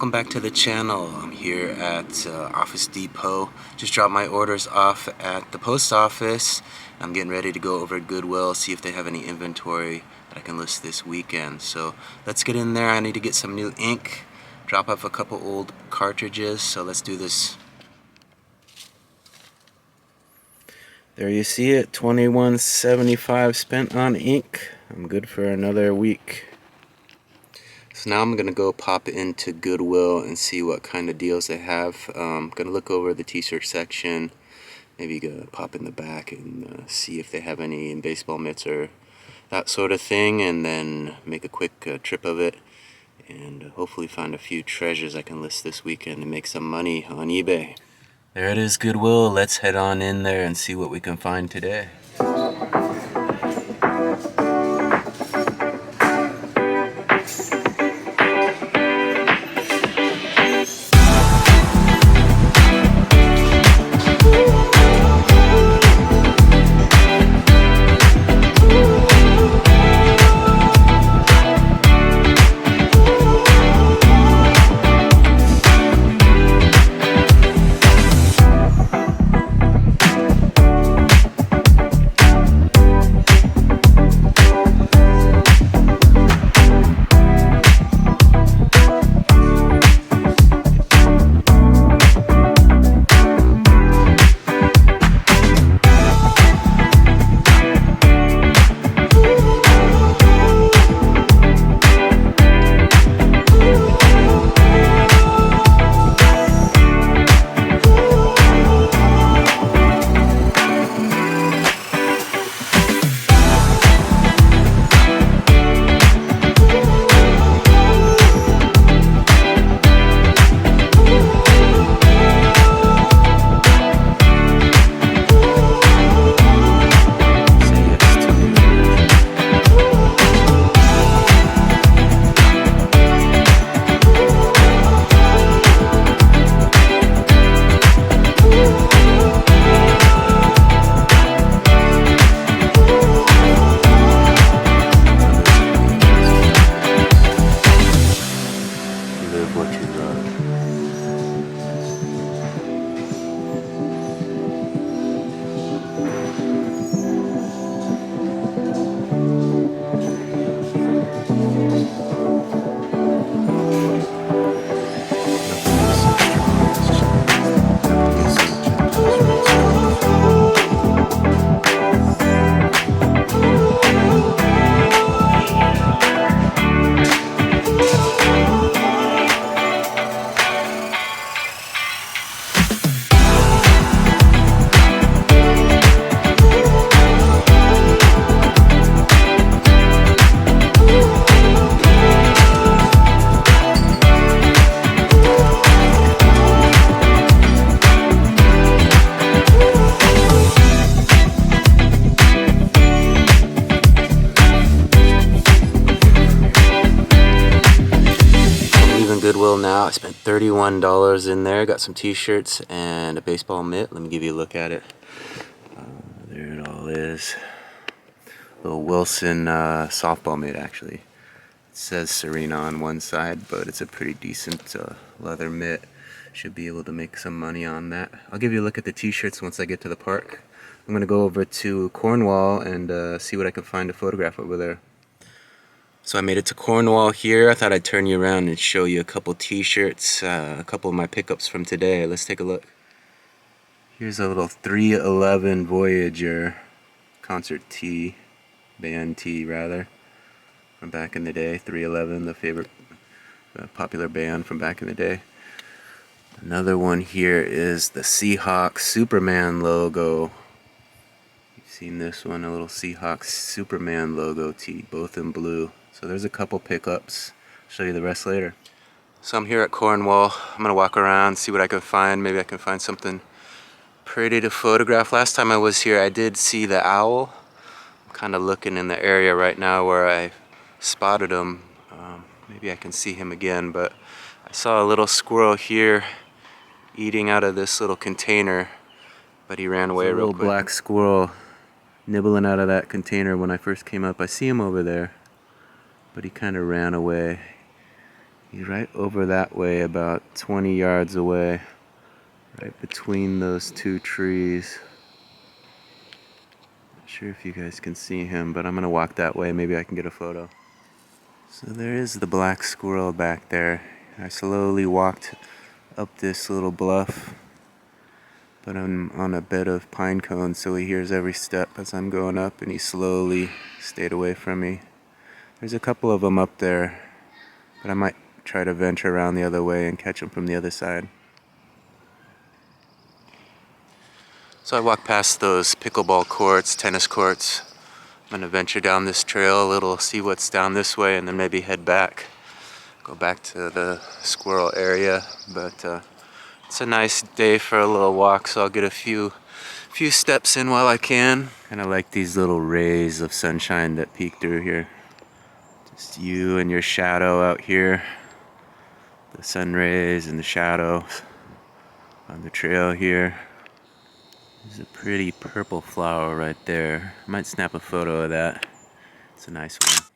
welcome back to the channel. I'm here at Office Depot. Just dropped my orders off at the post office. I'm getting ready to go over to Goodwill, see if they have any inventory that I can list this weekend. So let's get in there. I need to get some new ink, drop off a couple old cartridges, so let's do this. There you see it, $21.75 spent on ink. I'm good for another week. So now I'm gonna go pop into Goodwill and see what kind of deals they have. Gonna look over the t-shirt section, maybe go pop in the back and see if they have any baseball mitts or that sort of thing, and then make a quick trip of it and hopefully find a few treasures I can list this weekend and make some money on eBay. There it is, Goodwill. Let's head on in there and see what we can find today. Goodwill now. I spent $31 in there. Got some t-shirts and a baseball mitt. Let me give you a look at it. There it all is. Little Wilson softball mitt, actually. It says Serena on one side, but it's a pretty decent leather mitt. Should be able to make some money on that. I'll give you a look at the t-shirts once I get to the park. I'm gonna go over to Cornwall and see what I can find to photograph over there. So I made it to Cornwall here. I thought I'd turn you around and show you a couple t-shirts, a couple of my pickups from today. Let's take a look. Here's a little 311 Voyager concert tee, band tee rather, from back in the day. 311, the favorite popular band from back in the day. Another one here is the Seahawks Superman logo. You've seen this one, a little Seahawks Superman logo tee, both in blue. So there's a couple pickups. I'll show you the rest later. So I'm here at Cornwall. I'm gonna walk around, see what I can find. Maybe I can find something pretty to photograph. Last time I was here, I did see the owl. I'm kind of looking in the area right now where I spotted him. Maybe I can see him again, but I saw a little squirrel here eating out of this little container, but he ran away real quick. A little black squirrel nibbling out of that container when I first came up. I see him over there, but he kind of ran away. He's right over that way, about 20 yards away, right between those two trees. Not sure if you guys can see him, but I'm gonna walk that way. Maybe I can get a photo. So there is the black squirrel back there. I slowly walked up this little bluff, but I'm on a bed of pine cones, so he hears every step as I'm going up, and he slowly stayed away from me. There's a couple of them up there, but I might try to venture around the other way and catch them from the other side. So I walk past those pickleball courts, tennis courts. I'm gonna venture down this trail a little, see what's down this way, and then maybe head back. Go back to the squirrel area, but it's a nice day for a little walk, so I'll get a few steps in while I can. Kind of like these little rays of sunshine that peek through here. Just you and your shadow out here. The sun rays and the shadows on the trail here. There's a pretty purple flower right there. I might snap a photo of that. It's a nice one.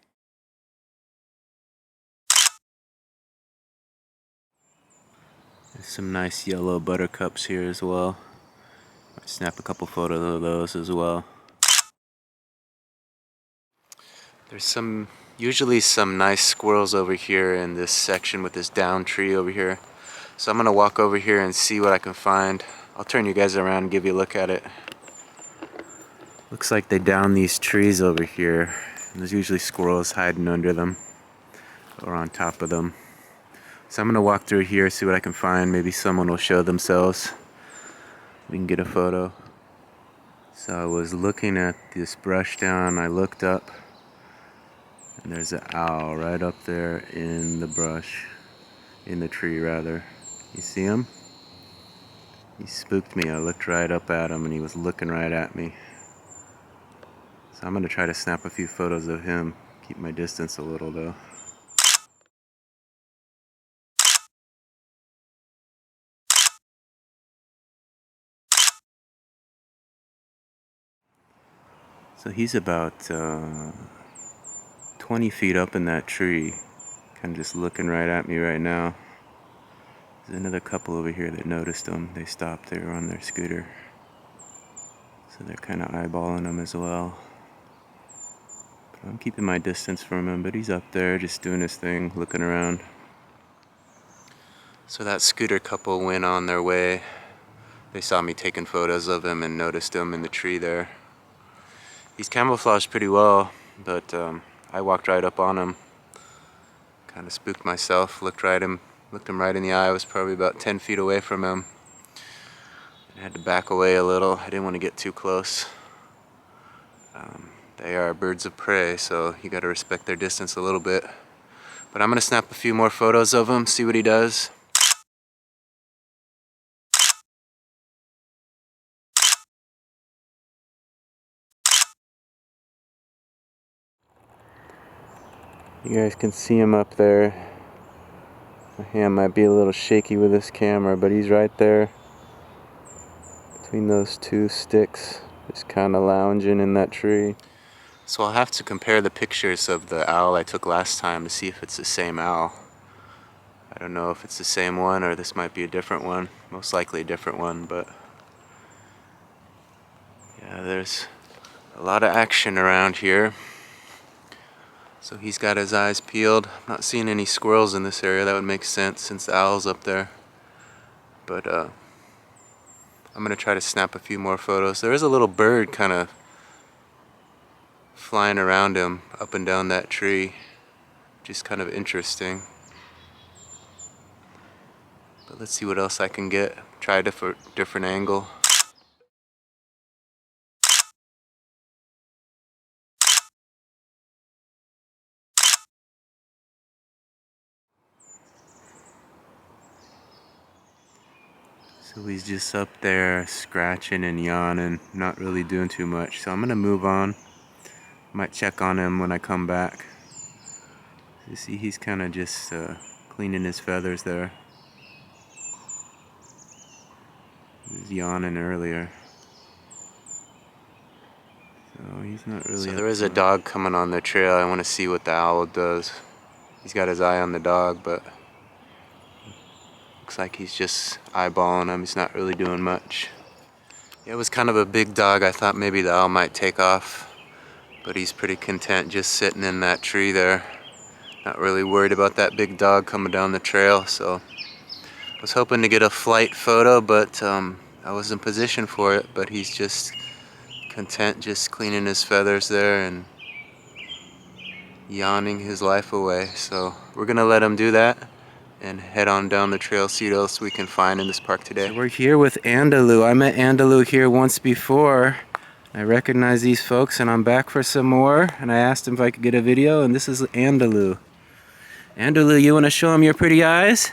There's some nice yellow buttercups here as well. Might snap a couple photos of those as well. There's usually some nice squirrels over here in this section with this down tree over here. So I'm gonna walk over here and see what I can find. I'll turn you guys around and give you a look at it. Looks like they down these trees over here. And there's usually squirrels hiding under them or on top of them. So I'm gonna walk through here, see what I can find. Maybe someone will show themselves. We can get a photo. So I was looking at this brush down, I looked up, and there's an owl right up there in the brush, in the tree rather. You see him? He spooked me. I looked right up at him and he was looking right at me. So I'm gonna try to snap a few photos of him. Keep my distance a little though. So he's about 20 feet up in that tree, kind of just looking right at me right now. There's another couple over here that noticed him. They stopped. They were on their scooter. So they're kind of eyeballing him as well. But I'm keeping my distance from him, but he's up there just doing his thing, looking around. So that scooter couple went on their way. They saw me taking photos of him and noticed him in the tree there. He's camouflaged pretty well, but I walked right up on him. Kind of spooked myself, looked him right in the eye. I was probably about 10 feet away from him. I had to back away a little. I didn't want to get too close. They are birds of prey, so you got to respect their distance a little bit. But I'm going to snap a few more photos of him, see what he does. You guys can see him up there. My hand might be a little shaky with this camera, but he's right there between those two sticks, just kind of lounging in that tree. So I'll have to compare the pictures of the owl I took last time to see if it's the same owl. I don't know if it's the same one or this might be a different one. Most likely a different one, but yeah, there's a lot of action around here. So he's got his eyes peeled. I'm not seeing any squirrels in this area. That would make sense since the owl's up there. But I'm gonna try to snap a few more photos. There is a little bird kind of flying around him up and down that tree. Just kind of interesting. But let's see what else I can get. Try a different angle. So he's just up there scratching and yawning, not really doing too much. So I'm gonna move on. Might check on him when I come back. You see he's kind of just cleaning his feathers there. He was yawning earlier. So he's not really. So there is a dog coming on the trail. I want to see what the owl does. He's got his eye on the dog, but Looks like he's just eyeballing him. He's not really doing much. Yeah, it was kind of a big dog. I thought maybe the owl might take off, but he's pretty content just sitting in that tree there. Not really worried about that big dog coming down the trail, so I was hoping to get a flight photo, but I was in position for it, but he's just content just cleaning his feathers there and yawning his life away. So we're gonna let him do that and head on down the trail, see what else we can find in this park today. So we're here with Andalou. I met Andalou here once before. I recognize these folks and I'm back for some more, and I asked him if I could get a video, and this is Andalou. Andalou, you want to show him your pretty eyes?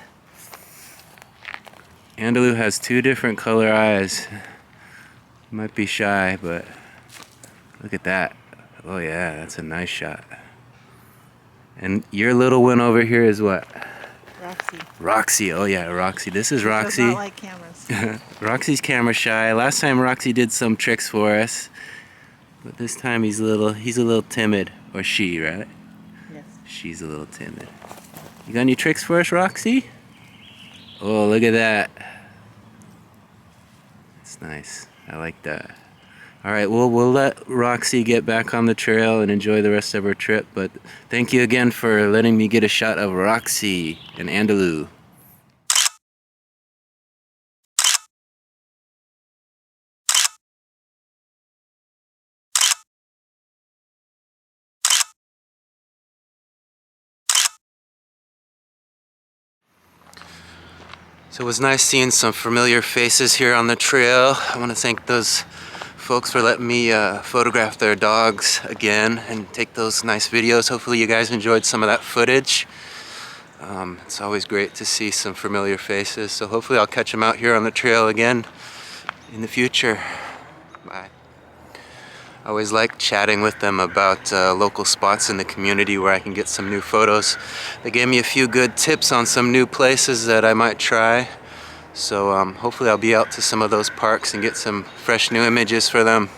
Andalou has two different color eyes. Might be shy, but look at that. Oh yeah, that's a nice shot. And your little one over here is what? Roxy. Roxy, oh yeah, Roxy. This is Roxy. He does not like cameras. Roxy's camera shy. Last time Roxy did some tricks for us, but this time he's a little timid. Or she, right? Yes. She's a little timid. You got any tricks for us, Roxy? Oh, look at that. That's nice. I like that. Alright, we'll let Roxy get back on the trail and enjoy the rest of her trip, but thank you again for letting me get a shot of Roxy and Andalou. So it was nice seeing some familiar faces here on the trail. I want to thank those folks for letting me photograph their dogs again and take those nice videos. Hopefully you guys enjoyed some of that footage. It's always great to see some familiar faces, so hopefully I'll catch them out here on the trail again in the future. Bye. I always like chatting with them about local spots in the community where I can get some new photos. They gave me a few good tips on some new places that I might try. So hopefully I'll be out to some of those parks and get some fresh new images for them.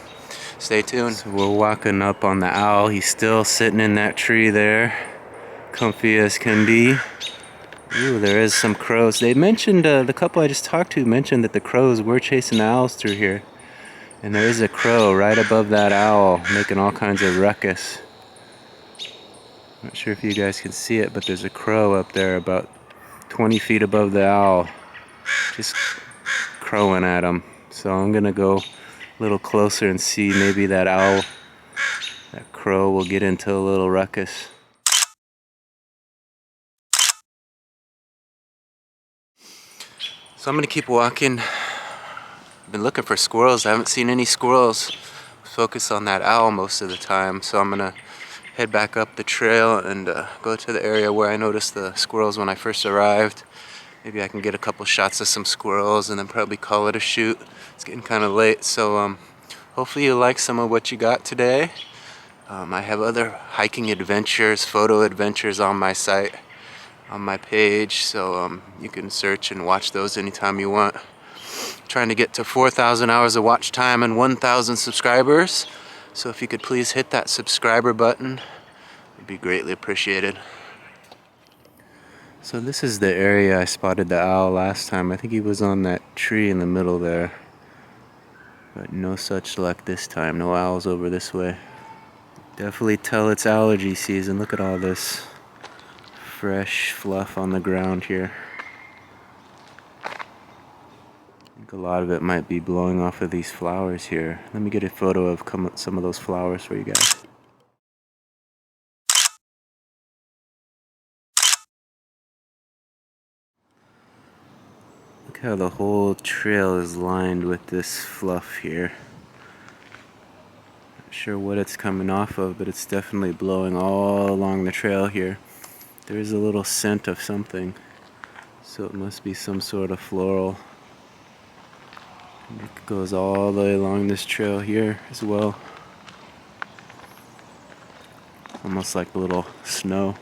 Stay tuned. So we're walking up on the owl. He's still sitting in that tree there, comfy as can be. Ooh, there is some crows. They mentioned, the couple I just talked to mentioned that the crows were chasing the owls through here. And there is a crow right above that owl making all kinds of ruckus. Not sure if you guys can see it, but there's a crow up there about 20 feet above the owl, just crowing at him. So I'm gonna go a little closer and see maybe that owl, that crow will get into a little ruckus. So I'm gonna keep walking. I've been looking for squirrels. I haven't seen any squirrels. Focus on that owl most of the time. So I'm gonna head back up the trail and go to the area where I noticed the squirrels when I first arrived. Maybe I can get a couple shots of some squirrels and then probably call it a shoot. It's getting kind of late, so hopefully you like some of what you got today. I have other hiking adventures, photo adventures on my site, on my page, so you can search and watch those anytime you want. Trying to get to 4,000 hours of watch time and 1,000 subscribers. So if you could please hit that subscriber button, it'd be greatly appreciated. So this is the area I spotted the owl last time. I think he was on that tree in the middle there. But no such luck this time. No owls over this way. Definitely tell it's allergy season. Look at all this fresh fluff on the ground here. I think a lot of it might be blowing off of these flowers here. Let me get a photo of some of those flowers for you guys. Look how the whole trail is lined with this fluff here. Not sure what it's coming off of, but it's definitely blowing all along the trail here. There's a little scent of something, so it must be some sort of floral. And it goes all the way along this trail here as well. Almost like a little snow.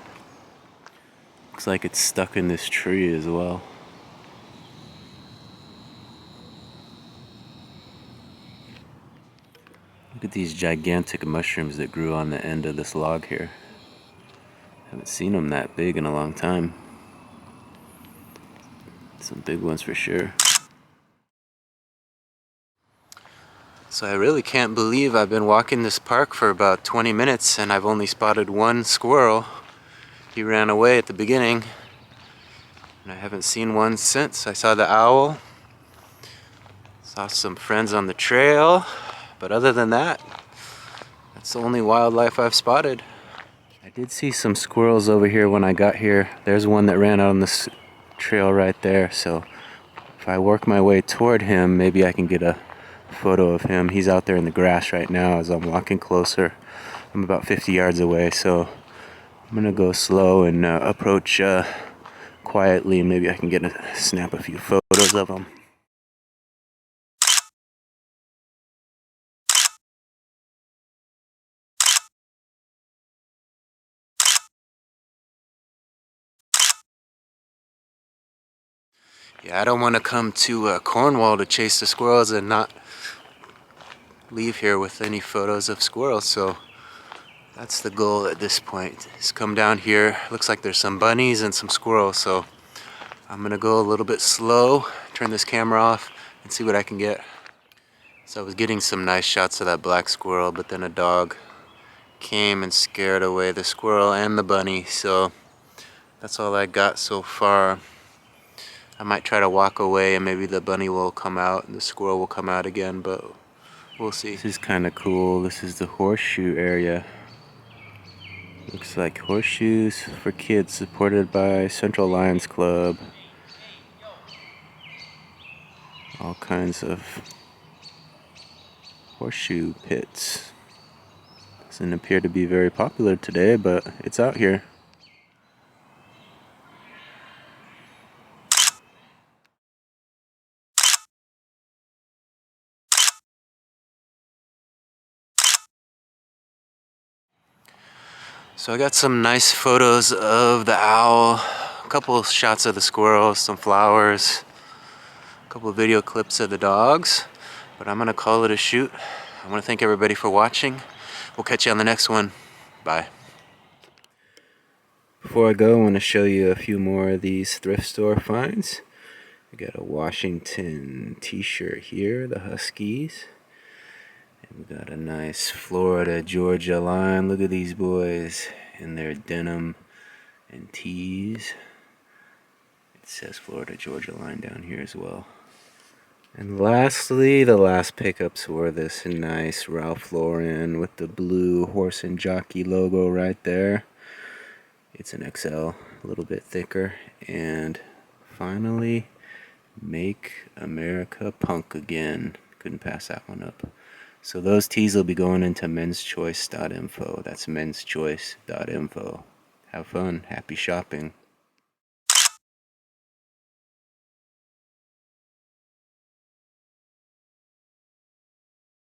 Looks like it's stuck in this tree as well. Look at these gigantic mushrooms that grew on the end of this log here. Haven't seen them that big in a long time. It's Some big ones for sure. So I really can't believe I've been walking this park for about 20 minutes and I've only spotted one squirrel. He ran away at the beginning and I haven't seen one since. I saw the owl, saw some friends on the trail, but other than that, that's the only wildlife I've spotted. I did see some squirrels over here when I got here. There's one that ran out on this trail right there, so if I work my way toward him, maybe I can get a photo of him. He's out there in the grass right now as I'm walking closer. I'm about 50 yards away, so I'm gonna go slow and approach quietly, and maybe I can snap a few photos of him. Yeah, I don't want to come to Cornwall to chase the squirrels and not leave here with any photos of squirrels, so that's the goal at this point, is come down here. Looks like there's some bunnies and some squirrels, so I'm gonna go a little bit slow, turn this camera off, and see what I can get. So I was getting some nice shots of that black squirrel, but then a dog came and scared away the squirrel and the bunny, so that's all I got so far. I might try to walk away and maybe the bunny will come out and the squirrel will come out again, but we'll see. This is kind of cool. This is the horseshoe area. Looks like horseshoes for kids, supported by Central Lions Club. All kinds of horseshoe pits. Doesn't appear to be very popular today, but it's out here. So I got some nice photos of the owl, a couple of shots of the squirrels, some flowers, a couple of video clips of the dogs, but I'm gonna call it a shoot. I wanna thank everybody for watching. We'll catch you on the next one. Bye. Before I go, I wanna show you a few more of these thrift store finds. We got a Washington t-shirt here, the Huskies. And we got a nice Florida Georgia line. Look at these boys in their denim and tees. It says Florida Georgia line down here as well. And lastly, the last pickups were this nice Ralph Lauren with the blue horse and jockey logo right there. It's an XL, a little bit thicker. And finally, Make America Punk Again. Couldn't pass that one up. So those tees will be going into menschoice.info. That's menschoice.info. Have fun. Happy shopping.